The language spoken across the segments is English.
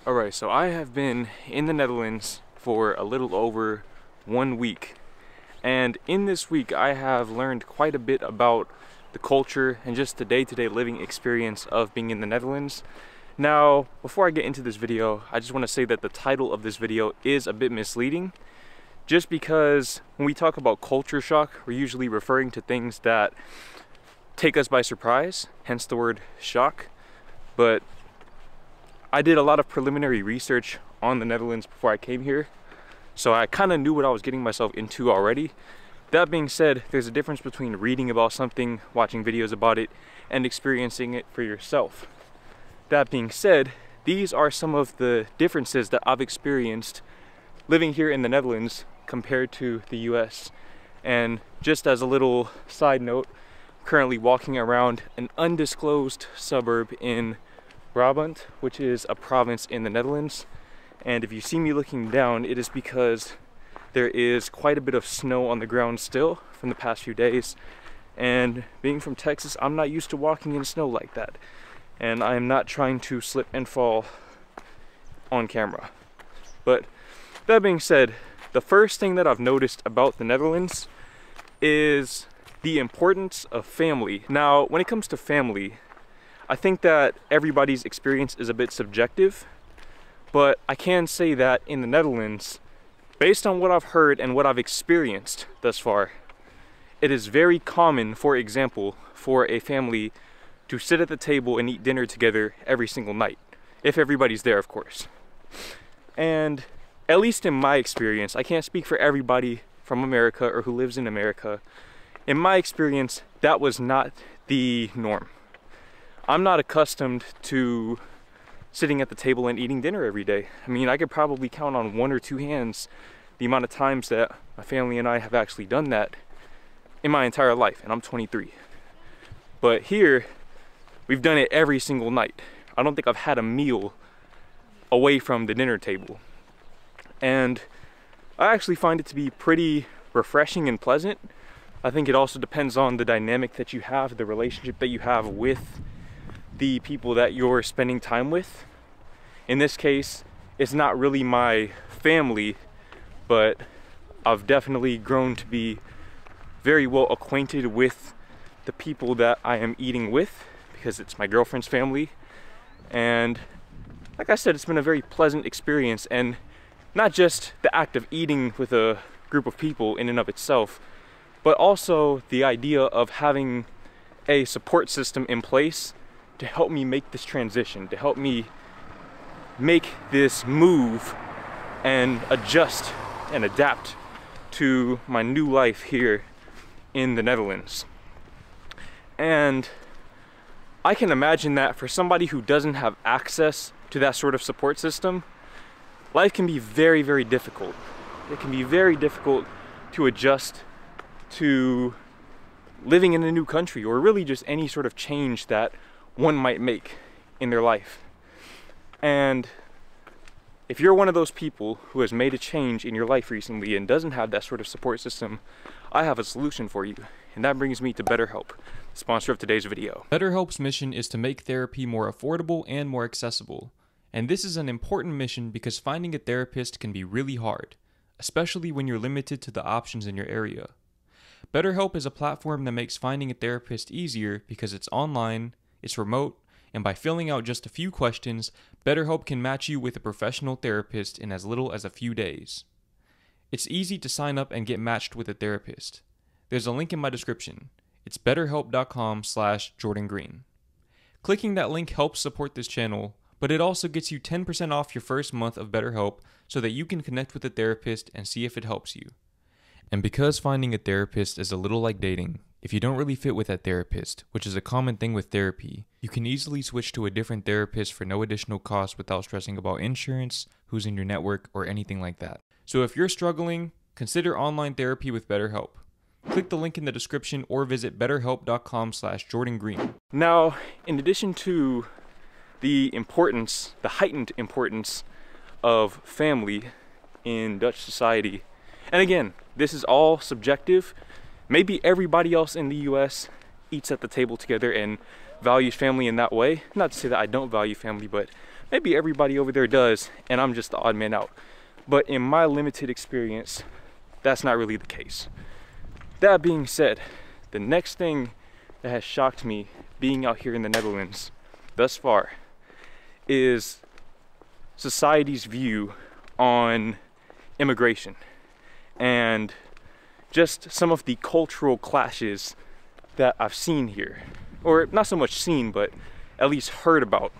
Alright, so I have been in the Netherlands for a little over 1 week. And in this week, I have learned quite a bit about the culture and just the day-to-day living experience of being in the Netherlands. Now, before I get into this video, I just want to say that the title of this video is a bit misleading. Just because when we talk about culture shock, we're usually referring to things that take us by surprise, hence the word shock. But I did a lot of preliminary research on the Netherlands before I came here, so I kind of knew what I was getting myself into already. That being said, there's a difference between reading about something, watching videos about it, and experiencing it for yourself. That being said, these are some of the differences that I've experienced living here in the Netherlands compared to the US. And just as a little side note, I'm currently walking around an undisclosed suburb in Brabant, which is a province in the Netherlands. And if you see me looking down, it is because there is quite a bit of snow on the ground still from the past few days. And being from Texas, I'm not used to walking in snow like that. And I am not trying to slip and fall on camera. But that being said, the first thing that I've noticed about the Netherlands is the importance of family. Now, when it comes to family, I think that everybody's experience is a bit subjective, but I can say that in the Netherlands, based on what I've heard and what I've experienced thus far, it is very common, for example, for a family to sit at the table and eat dinner together every single night, if everybody's there, of course. And at least in my experience, I can't speak for everybody from America or who lives in America. In my experience, that was not the norm. I'm not accustomed to sitting at the table and eating dinner every day. I mean, I could probably count on 1 or 2 hands the amount of times that my family and I have actually done that in my entire life, and I'm 23. But here, we've done it every single night. I don't think I've had a meal away from the dinner table. And I actually find it to be pretty refreshing and pleasant. I think it also depends on the dynamic that you have, the relationship that you have with the people that you're spending time with. In this case, it's not really my family, but I've definitely grown to be very well acquainted with the people that I am eating with, because it's my girlfriend's family. And like I said, it's been a very pleasant experience, and not just the act of eating with a group of people in and of itself, but also the idea of having a support system in place to help me make this transition, to help me make this move and adjust and adapt to my new life here in the Netherlands. And I can imagine that for somebody who doesn't have access to that sort of support system, life can be very, very difficult. It can be very difficult to adjust to living in a new country, or really just any sort of change that one might make in their life. And if you're one of those people who has made a change in your life recently and doesn't have that sort of support system, I have a solution for you. And that brings me to BetterHelp, the sponsor of today's video. BetterHelp's mission is to make therapy more affordable and more accessible. And this is an important mission because finding a therapist can be really hard, especially when you're limited to the options in your area. BetterHelp is a platform that makes finding a therapist easier because it's online, it's remote, and by filling out just a few questions, BetterHelp can match you with a professional therapist in as little as a few days. It's easy to sign up and get matched with a therapist. There's a link in my description. It's betterhelp.com/JordanGreen. Clicking that link helps support this channel, but it also gets you 10% off your first month of BetterHelp so that you can connect with a therapist and see if it helps you. And because finding a therapist is a little like dating, if you don't really fit with that therapist, which is a common thing with therapy, you can easily switch to a different therapist for no additional cost without stressing about insurance, who's in your network, or anything like that. So if you're struggling, consider online therapy with BetterHelp. Click the link in the description or visit betterhelp.com/JordanGreen. Now, in addition to the heightened importance of family in Dutch society, and again, this is all subjective. Maybe everybody else in the US eats at the table together and values family in that way. Not to say that I don't value family, but maybe everybody over there does, and I'm just the odd man out. But in my limited experience, that's not really the case. That being said, the next thing that has shocked me being out here in the Netherlands thus far is society's view on immigration and just some of the cultural clashes that I've seen here, or not so much seen, but at least heard about.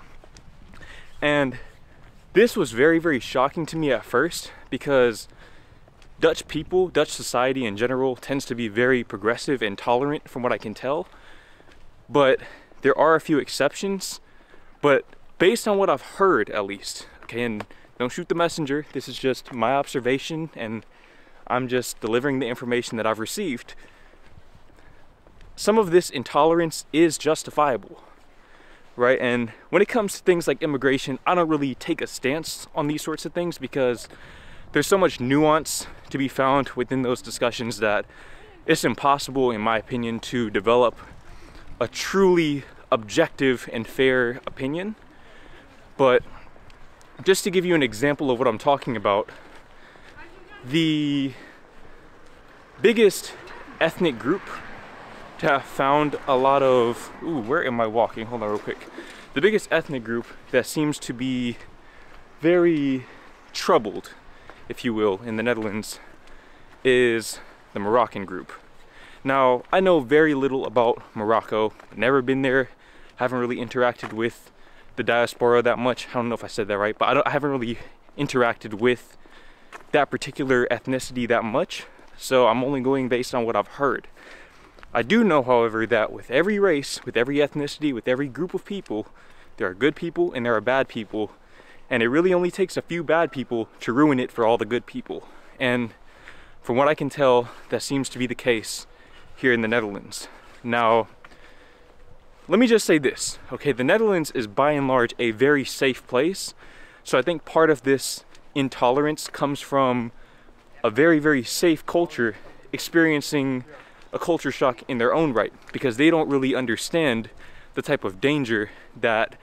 And this was very, very shocking to me at first, because Dutch people, Dutch society in general, tends to be very progressive and tolerant from what I can tell. But there are a few exceptions. But based on what I've heard, at least, okay, and don't shoot the messenger, this is just my observation and I'm just delivering the information that I've received. Some of this intolerance is justifiable, right? And when it comes to things like immigration, I don't really take a stance on these sorts of things because there's so much nuance to be found within those discussions that it's impossible, in my opinion, to develop a truly objective and fair opinion. But just to give you an example of what I'm talking about, the biggest ethnic group to have found a lot of, where am I walking? Hold on real quick. The biggest ethnic group that seems to be very troubled, if you will, in the Netherlands is the Moroccan group. Now, I know very little about Morocco, never been there, haven't really interacted with the diaspora that much. I don't know if I said that right, but I haven't really interacted with that particular ethnicity that much, so I'm only going based on what I've heard. I do know, however, that with every race, with every ethnicity, with every group of people, there are good people and there are bad people, and it really only takes a few bad people to ruin it for all the good people. And from what I can tell, that seems to be the case here in the Netherlands. Now, let me just say this, okay? The Netherlands is by and large a very safe place, so I think part of this intolerance comes from a very, very safe culture experiencing a culture shock in their own right, because they don't really understand the type of danger that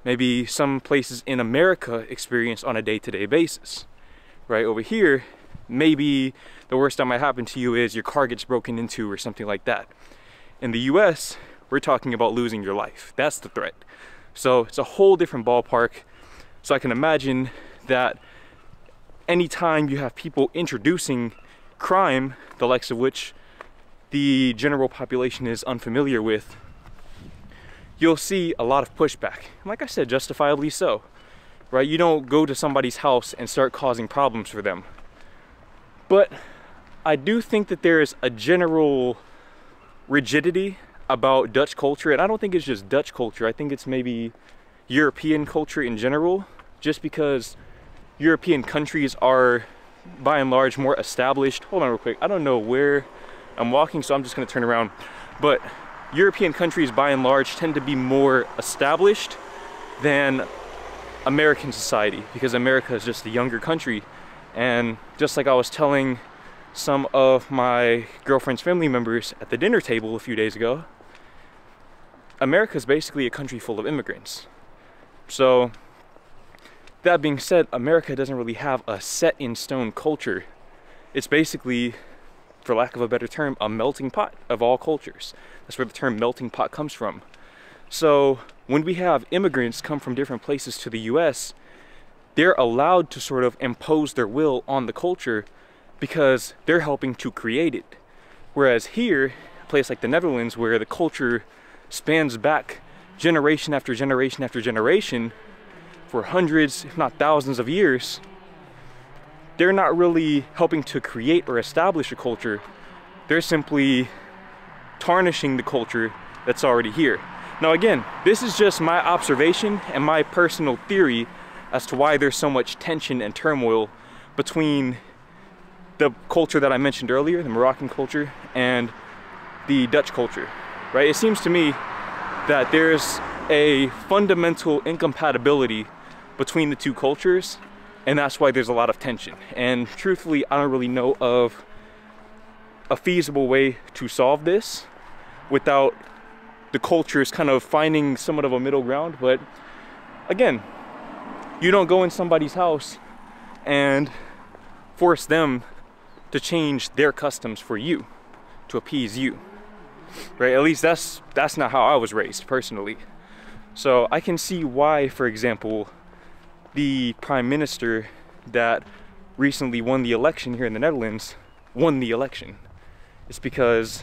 maybe some places in America experience on a day-to-day basis, right? Over here, maybe the worst that might happen to you is your car gets broken into or something like that. In the US, we're talking about losing your life. That's the threat. So it's a whole different ballpark. So I can imagine that anytime you have people introducing crime, the likes of which the general population is unfamiliar with, you'll see a lot of pushback. And like I said, justifiably so, right? You don't go to somebody's house and start causing problems for them. But I do think that there is a general rigidity about Dutch culture, and I don't think it's just Dutch culture. I think it's maybe European culture in general, just because European countries are by and large more established. Hold on real quick. I don't know where I'm walking, so I'm just going to turn around. But European countries by and large tend to be more established than American society, because America is just a younger country. And just like I was telling some of my girlfriend's family members at the dinner table a few days ago, America is basically a country full of immigrants. So that being said, America doesn't really have a set in stone culture. It's basically, for lack of a better term, a melting pot of all cultures. That's where the term melting pot comes from. So when we have immigrants come from different places to the US, they're allowed to sort of impose their will on the culture because they're helping to create it. Whereas here, a place like the Netherlands, where the culture spans back generation after generation after generation for hundreds, if not thousands of years, they're not really helping to create or establish a culture. They're simply tarnishing the culture that's already here. Now again, this is just my observation and my personal theory as to why there's so much tension and turmoil between the culture that I mentioned earlier, the Moroccan culture, and the Dutch culture, right? It seems to me that there's a fundamental incompatibility between the two cultures, and that's why there's a lot of tension. And truthfully, I don't really know of a feasible way to solve this without the cultures kind of finding somewhat of a middle ground. But again, You don't go in somebody's house and force them to change their customs for you, to appease you, right? At least that's not how I was raised personally. So I can see why, for example, the prime minister that recently won the election here in the Netherlands won the election. It's because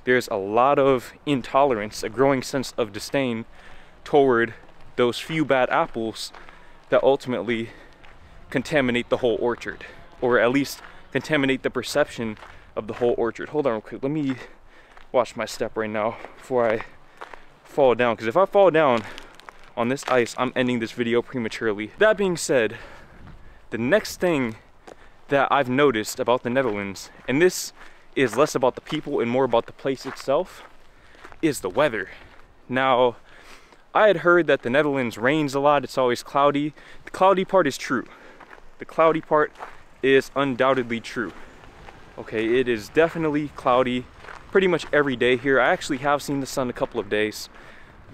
there's a lot of intolerance, a growing sense of disdain toward those few bad apples that ultimately contaminate the whole orchard, or at least contaminate the perception of the whole orchard. Hold on real quick, let me watch my step right now before I fall down, because if I fall down on this ice, I'm ending this video prematurely. That being said, the next thing that I've noticed about the Netherlands, and this is less about the people and more about the place itself, is the weather. Now, I had heard that the Netherlands rains a lot, it's always cloudy. The cloudy part is true. The cloudy part is undoubtedly true. Okay, it is definitely cloudy pretty much every day here. I actually have seen the sun a couple of days,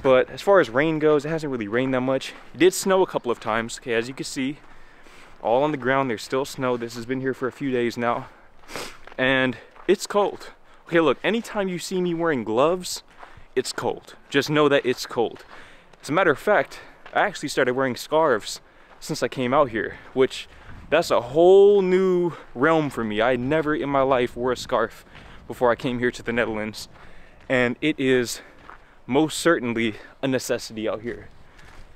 but as far as rain goes, it hasn't really rained that much. It did snow a couple of times. Okay, as you can see, all on the ground, there's still snow. This has been here for a few days now, and it's cold. Okay, look, anytime you see me wearing gloves, it's cold. Just know that it's cold. As a matter of fact, I actually started wearing scarves since I came out here, which that's a whole new realm for me. I never in my life wore a scarf before I came here to the Netherlands, and it is most certainly a necessity out here.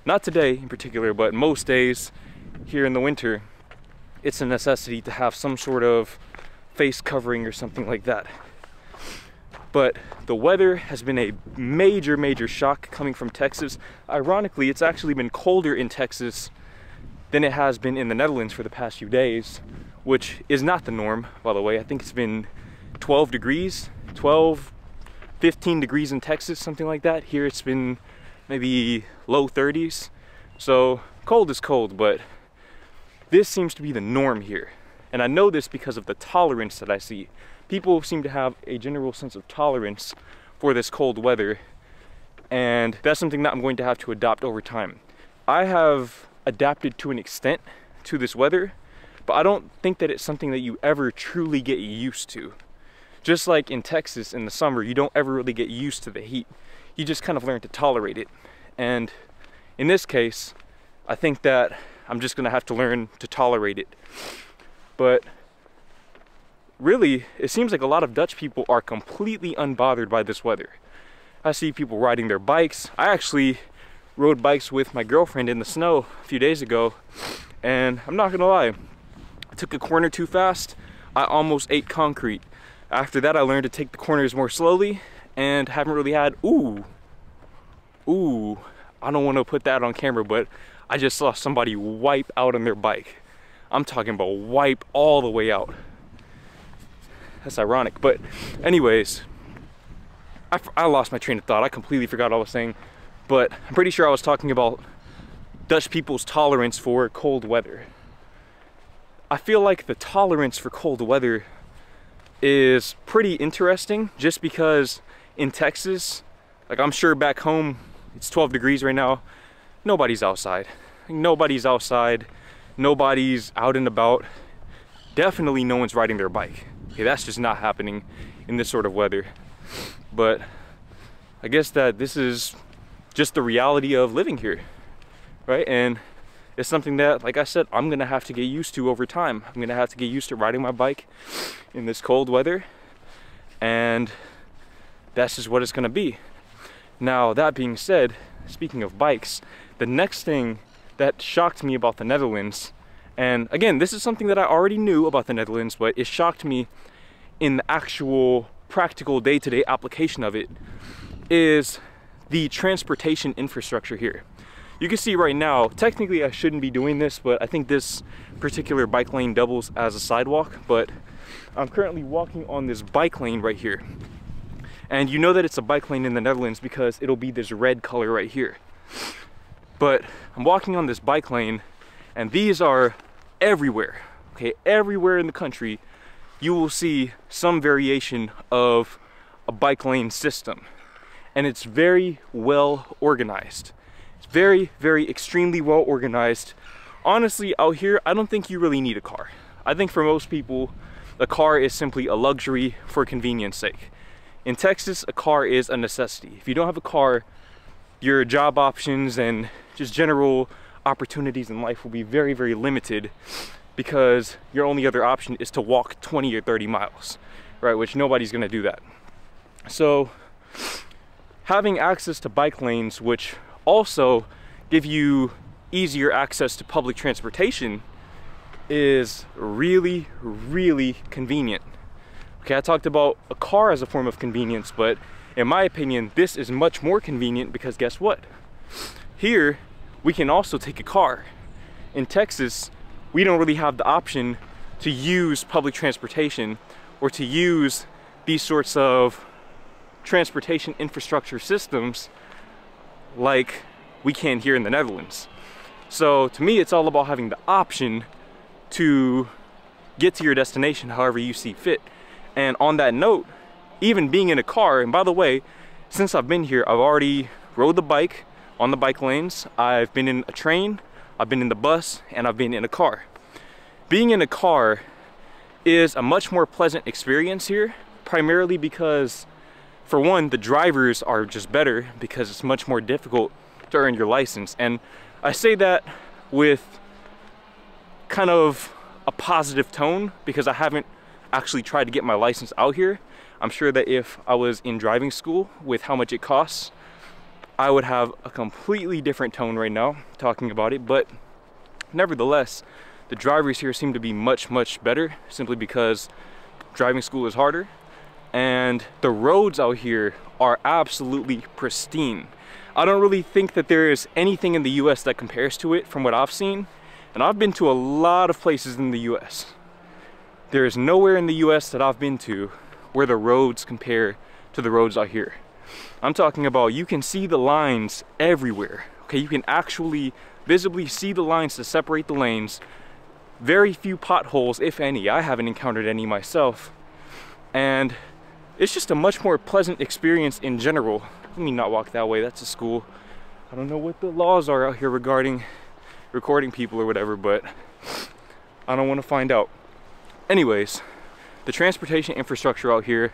Not today in particular, but most days here in the winter, it's a necessity to have some sort of face covering or something like that. But the weather has been a major shock coming from Texas. Ironically, it's actually been colder in Texas than it has been in the Netherlands for the past few days, which is not the norm, by the way. I think it's been 12 degrees, 12, 15 degrees in Texas, something like that. Here it's been maybe low 30s. So cold is cold, but this seems to be the norm here. And I know this because of the tolerance that I see. People seem to have a general sense of tolerance for this cold weather, and that's something that I'm going to have to adopt over time. I have adapted to an extent to this weather, but I don't think that it's something that you ever truly get used to. Just like in Texas in the summer, you don't ever really get used to the heat. You just kind of learn to tolerate it. And in this case, I think that I'm just gonna have to learn to tolerate it. But really, it seems like a lot of Dutch people are completely unbothered by this weather. I see people riding their bikes. I actually rode bikes with my girlfriend in the snow a few days ago, and I'm not gonna lie, I took a corner too fast. I almost ate concrete. After that, I learned to take the corners more slowly, and haven't really had, ooh, I don't want to put that on camera, but I just saw somebody wipe out on their bike. I'm talking about wipe all the way out. That's ironic, but anyways, I lost my train of thought. I completely forgot what I was saying, but I'm pretty sure I was talking about Dutch people's tolerance for cold weather. I feel like the tolerance for cold weather is pretty interesting, just because in Texas, like I'm sure back home, it's 12 degrees right now, nobody's outside. Nobody's outside, nobody's out and about. Definitely no one's riding their bike. Okay, that's just not happening in this sort of weather. But I guess that this is just the reality of living here, right? And it's something that, like I said, I'm gonna have to get used to over time. I'm gonna have to get used to riding my bike in this cold weather, and that's just what it's gonna be. Now, that being said, speaking of bikes, the next thing that shocked me about the Netherlands, and again, this is something that I already knew about the Netherlands, but it shocked me in the actual practical day-to-day application of it, is the transportation infrastructure here. You can see right now, technically I shouldn't be doing this, but I think this particular bike lane doubles as a sidewalk, but I'm currently walking on this bike lane right here. And you know that it's a bike lane in the Netherlands because it'll be this red color right here. But I'm walking on this bike lane, and these are everywhere, okay? Everywhere in the country, you will see some variation of a bike lane system. And it's very well organized. It's very, very extremely well organized honestly, out here, I don't think you really need a car. I think for most people, a car is simply a luxury for convenience sake. In Texas, a car is a necessity. If you don't have a car, your job options and just general opportunities in life will be very, very limited, because your only other option is to walk 20 or 30 miles, right? Which nobody's gonna do that. So having access to bike lanes, which also give you easier access to public transportation, is really, really convenient. Okay, I talked about a car as a form of convenience, but in my opinion, this is much more convenient, because guess what? Here, we can also take a car. In Texas, we don't really have the option to use public transportation or to use these sorts of transportation infrastructure systems like we can here in the Netherlands. So to me, it's all about having the option to get to your destination however you see fit. And on that note, even being in a car, and by the way, since I've been here, I've already rode the bike on the bike lanes, I've been in a train, I've been in the bus, and I've been in a car. Being in a car is a much more pleasant experience here, primarily because, for one, the drivers are just better, because it's much more difficult to earn your license. And I say that with kind of a positive tone, because I haven't actually tried to get my license out here. I'm sure that if I was in driving school with how much it costs, I would have a completely different tone right now talking about it. But nevertheless, the drivers here seem to be much, much better, simply because driving school is harder. And the roads out here are absolutely pristine. I don't really think that there is anything in the US that compares to it from what I've seen. And I've been to a lot of places in the US. There is nowhere in the US that I've been to where the roads compare to the roads out here. I'm talking about, you can see the lines everywhere. Okay, you can actually visibly see the lines to separate the lanes. Very few potholes, if any. I haven't encountered any myself. And it's just a much more pleasant experience in general. Let me not walk that way, that's a school. I don't know what the laws are out here regarding recording people or whatever, but I don't want to find out. Anyways, the transportation infrastructure out here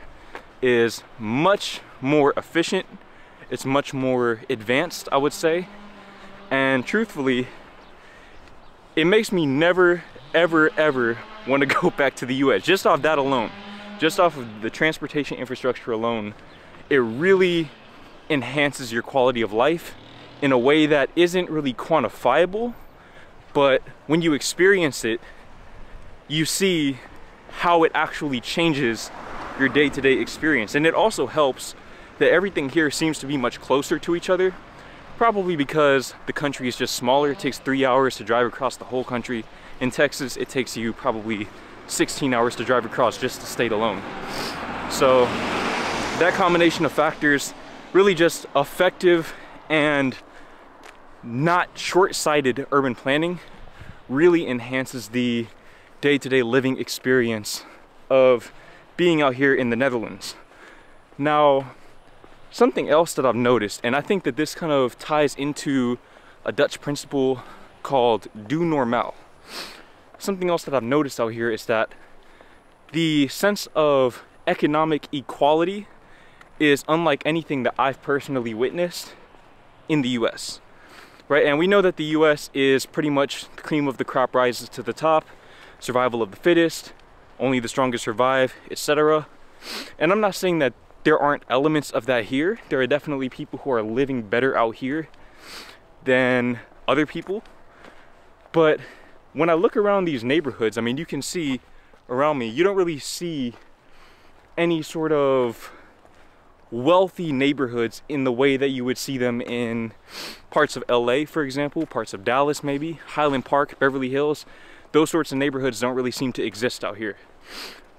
is much more efficient. It's much more advanced, I would say. And truthfully, it makes me never, ever, ever want to go back to the US. Just off that alone, just off of the transportation infrastructure alone, it really enhances your quality of life in a way that isn't really quantifiable. But when you experience it, you see how it actually changes your day-to-day experience. And it also helps that everything here seems to be much closer to each other, probably because the country is just smaller. It takes 3 hours to drive across the whole country. In Texas, it takes you probably 16 hours to drive across just the state alone. So that combination of factors, really just effective and not short-sighted urban planning, really enhances the day-to-day living experience of being out here in the Netherlands. Now, something else that I've noticed, and I think that this kind of ties into a Dutch principle called do normaal. Something else that I've noticed out here is that the sense of economic equality is unlike anything that I've personally witnessed in the US, right? And we know that the US is pretty much the cream of the crop rises to the top, survival of the fittest, only the strongest survive, etc. And I'm not saying that there aren't elements of that here. There are definitely people who are living better out here than other people. But when I look around these neighborhoods, I mean, you can see around me, you don't really see any sort of wealthy neighborhoods in the way that you would see them in parts of LA, for example, parts of Dallas maybe, Highland Park, Beverly Hills. Those sorts of neighborhoods don't really seem to exist out here.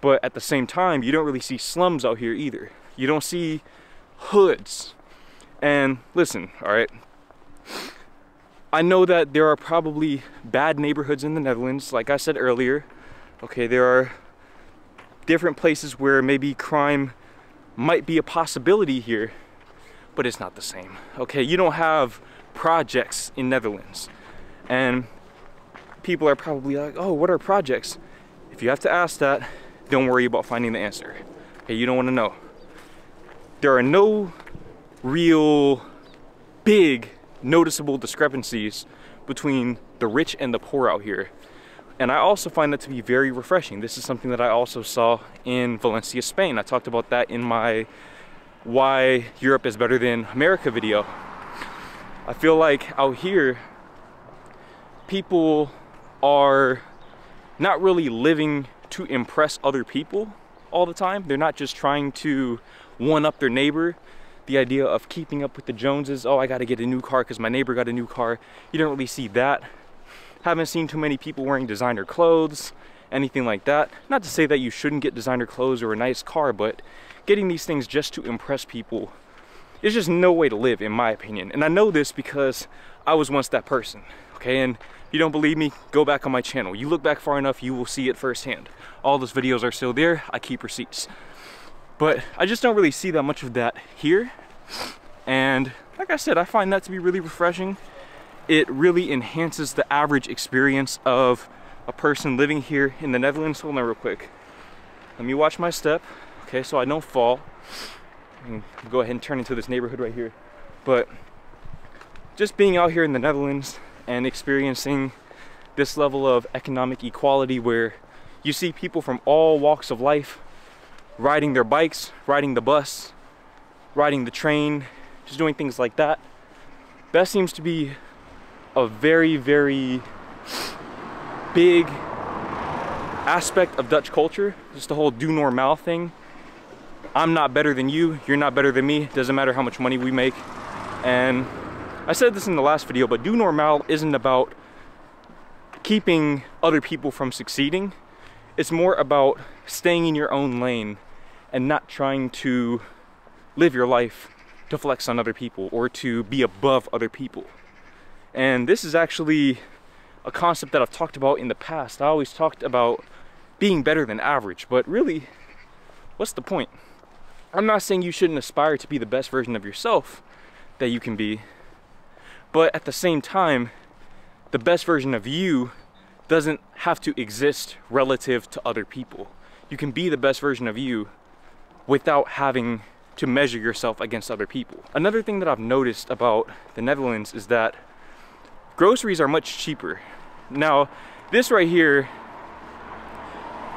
But at the same time, you don't really see slums out here either. You don't see hoods. And listen, all right, I know that there are probably bad neighborhoods in the Netherlands, like I said earlier. Okay, there are different places where maybe crime might be a possibility here, but it's not the same. Okay, you don't have projects in Netherlands. And people are probably like, oh, what are projects? If you have to ask that, don't worry about finding the answer. Okay, you don't want to know. There are no real big noticeable discrepancies between the rich and the poor out here. And I also find that to be very refreshing. This is something that I also saw in Valencia, Spain. I talked about that in my Why Europe is Better Than America video. I feel like out here, people are not really living to impress other people all the time. They're not just trying to one up their neighbor. The idea of keeping up with the Joneses, oh, I gotta get a new car because my neighbor got a new car. You don't really see that. Haven't seen too many people wearing designer clothes, anything like that. Not to say that you shouldn't get designer clothes or a nice car, but getting these things just to impress people is just no way to live, in my opinion. And I know this because I was once that person, okay? And if you don't believe me, go back on my channel. You look back far enough, you will see it firsthand. All those videos are still there. I keep receipts. But I just don't really see that much of that here. And like I said, I find that to be really refreshing. It really enhances the average experience of a person living here in the Netherlands. Hold on real quick. Let me watch my step, okay, so I don't fall. And go ahead and turn into this neighborhood right here. But just being out here in the Netherlands and experiencing this level of economic equality where you see people from all walks of life riding their bikes, riding the bus, riding the train, just doing things like that. That seems to be a very, very big aspect of Dutch culture. Just the whole do normal thing. I'm not better than you, you're not better than me. Doesn't matter how much money we make. And I said this in the last video, but do normal isn't about keeping other people from succeeding. It's more about staying in your own lane and not trying to live your life to flex on other people or to be above other people. And this is actually a concept that I've talked about in the past. I always talked about being better than average, but really, what's the point? I'm not saying you shouldn't aspire to be the best version of yourself that you can be, but at the same time, the best version of you doesn't have to exist relative to other people. You can be the best version of you without having to measure yourself against other people. Another thing that I've noticed about the Netherlands is that groceries are much cheaper. Now, this right here,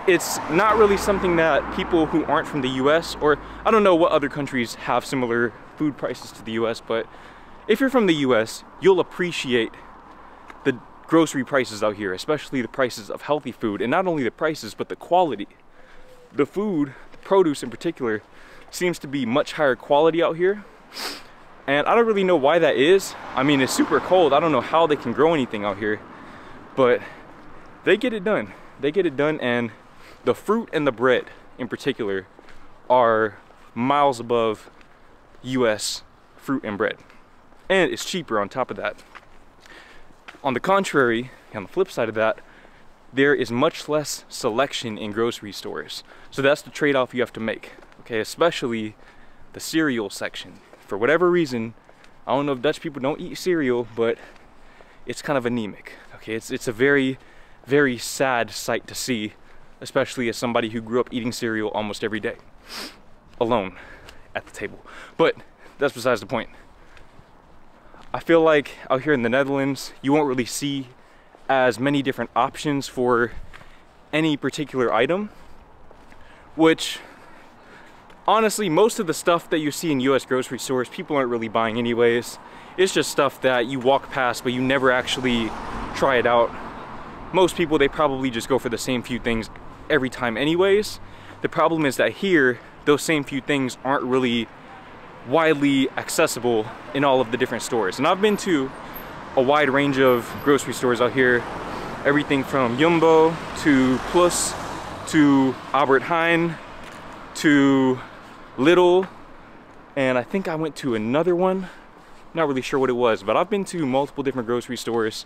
it's not really something that people who aren't from the US, or I don't know what other countries have similar food prices to the US, but if you're from the US, you'll appreciate the grocery prices out here, especially the prices of healthy food, and not only the prices, but the quality. The food, the produce in particular, seems to be much higher quality out here. And I don't really know why that is. I mean, it's super cold. I don't know how they can grow anything out here, but they get it done. They get it done, and the fruit and the bread in particular are miles above US fruit and bread. And it's cheaper on top of that. On the contrary, on the flip side of that, there is much less selection in grocery stores. So that's the trade-off you have to make, okay? Especially the cereal section. For whatever reason, I don't know if Dutch people don't eat cereal, but it's kind of anemic, okay? It's a very, very sad sight to see, especially as somebody who grew up eating cereal almost every day, alone at the table. But that's besides the point. I feel like out here in the Netherlands, you won't really see as many different options for any particular item, which honestly, most of the stuff that you see in US grocery stores, people aren't really buying anyways. It's just stuff that you walk past, but you never actually try it out. Most people, they probably just go for the same few things every time anyways. The problem is that here, those same few things aren't really widely accessible in all of the different stores. And I've been to a wide range of grocery stores out here, everything from Jumbo to Plus to Albert Heijn to Lidl, and I think I went to another one, not really sure what it was, but I've been to multiple different grocery stores,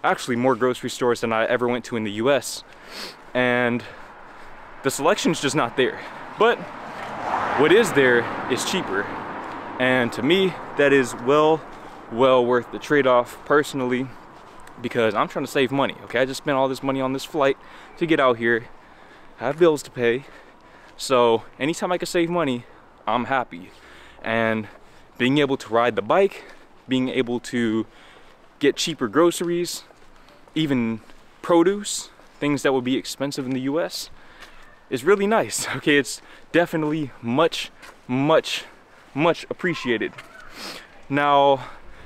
actually more grocery stores than I ever went to in the US, and the selection's just not there. But what is there is cheaper, and to me that is well worth the trade-off personally. because I'm trying to save money. Okay, I just spent all this money on this flight to get out here. I have bills to pay. So anytime I can save money, I'm happy. And being able to ride the bike, being able to get cheaper groceries, even produce, things that would be expensive in the US, is really nice. Okay, it's definitely much appreciated. Now,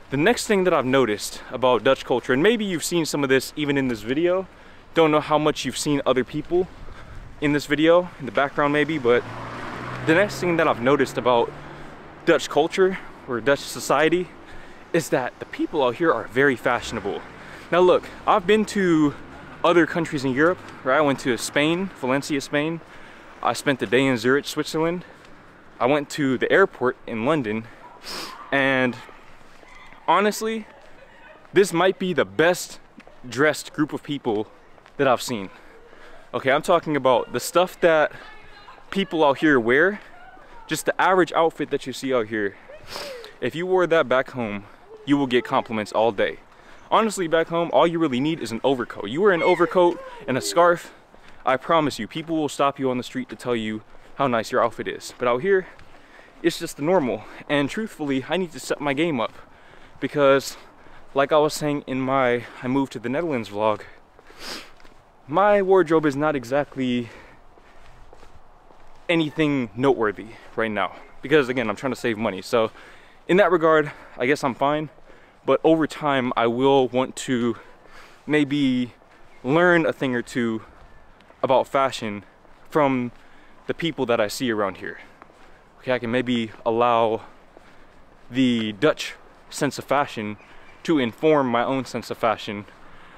the next thing that I've noticed about Dutch culture, and maybe you've seen some of this even in this video, don't know how much you've seen other people in this video, in the background maybe, but the next thing that I've noticed about Dutch culture or Dutch society is that the people out here are very fashionable. Now look, I've been to other countries in Europe, right? I went to Spain, Valencia, Spain. I spent the day in Zurich, Switzerland. I went to the airport in London, and honestly, this might be the best dressed group of people that I've seen. Okay, I'm talking about the stuff that people out here wear, just the average outfit that you see out here. If you wore that back home, you will get compliments all day. Honestly, back home, all you really need is an overcoat. You wear an overcoat and a scarf, I promise you, people will stop you on the street to tell you how nice your outfit is. But out here, it's just the normal. And truthfully, I need to set my game up because, like I was saying in my I moved to the Netherlands vlog, my wardrobe is not exactly anything noteworthy right now. Because again, I'm trying to save money. So in that regard, I guess I'm fine. But over time, I will want to maybe learn a thing or two about fashion from the people that I see around here. Okay, I can maybe allow the Dutch sense of fashion to inform my own sense of fashion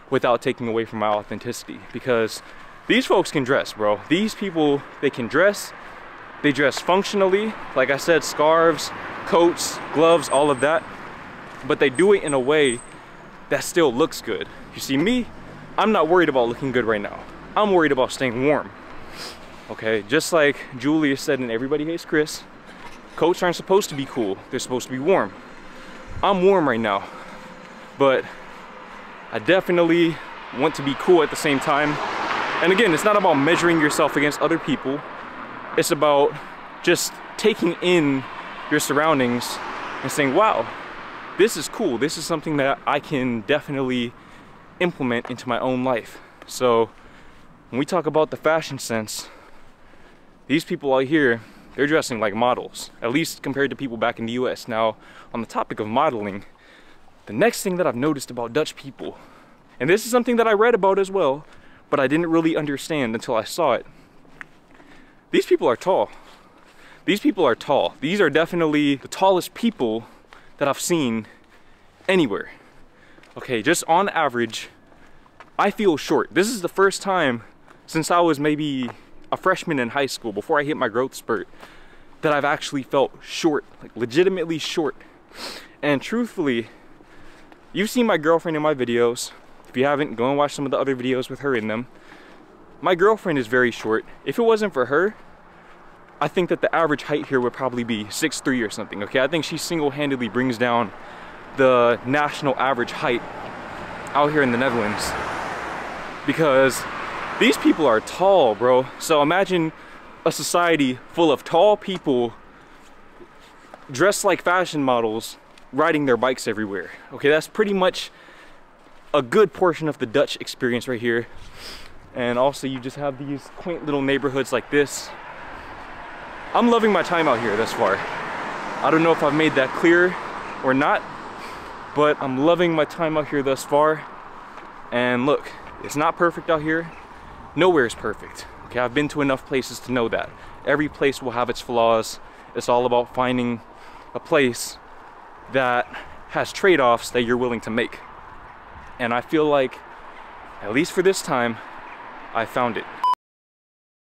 without taking away from my authenticity. Because these folks can dress, bro. These people, they can dress. They dress functionally. Like I said, scarves, coats, gloves, all of that. But they do it in a way that still looks good. You see, me, I'm not worried about looking good right now. I'm worried about staying warm. Okay, just like Julius said in Everybody Hates Chris, coats aren't supposed to be cool. They're supposed to be warm. I'm warm right now, but I definitely want to be cool at the same time. And again, it's not about measuring yourself against other people. It's about just taking in your surroundings and saying, wow, this is cool. This is something that I can definitely implement into my own life. So when we talk about the fashion sense, these people out here, they're dressing like models, at least compared to people back in the US. Now, on the topic of modeling, the next thing that I've noticed about Dutch people, and this is something that I read about as well, but I didn't really understand until I saw it. These people are tall. These people are tall. These are definitely the tallest people that I've seen anywhere. Okay, just on average, I feel short. This is the first time since I was maybe a freshman in high school, before I hit my growth spurt, that I've actually felt short, like legitimately short. And truthfully, you've seen my girlfriend in my videos. If you haven't, go and watch some of the other videos with her in them. My girlfriend is very short. If it wasn't for her, I think that the average height here would probably be 6'3" or something, okay? I think she single-handedly brings down the national average height out here in the Netherlands, because these people are tall, bro. So imagine a society full of tall people dressed like fashion models riding their bikes everywhere. Okay, that's pretty much a good portion of the Dutch experience right here. And also you just have these quaint little neighborhoods like this. I'm loving my time out here thus far. I don't know if I've made that clear or not, but I'm loving my time out here thus far. And look, it's not perfect out here. Nowhere is perfect. Okay, I've been to enough places to know that. Every place will have its flaws. It's all about finding a place that has trade-offs that you're willing to make. And I feel like, at least for this time, I found it.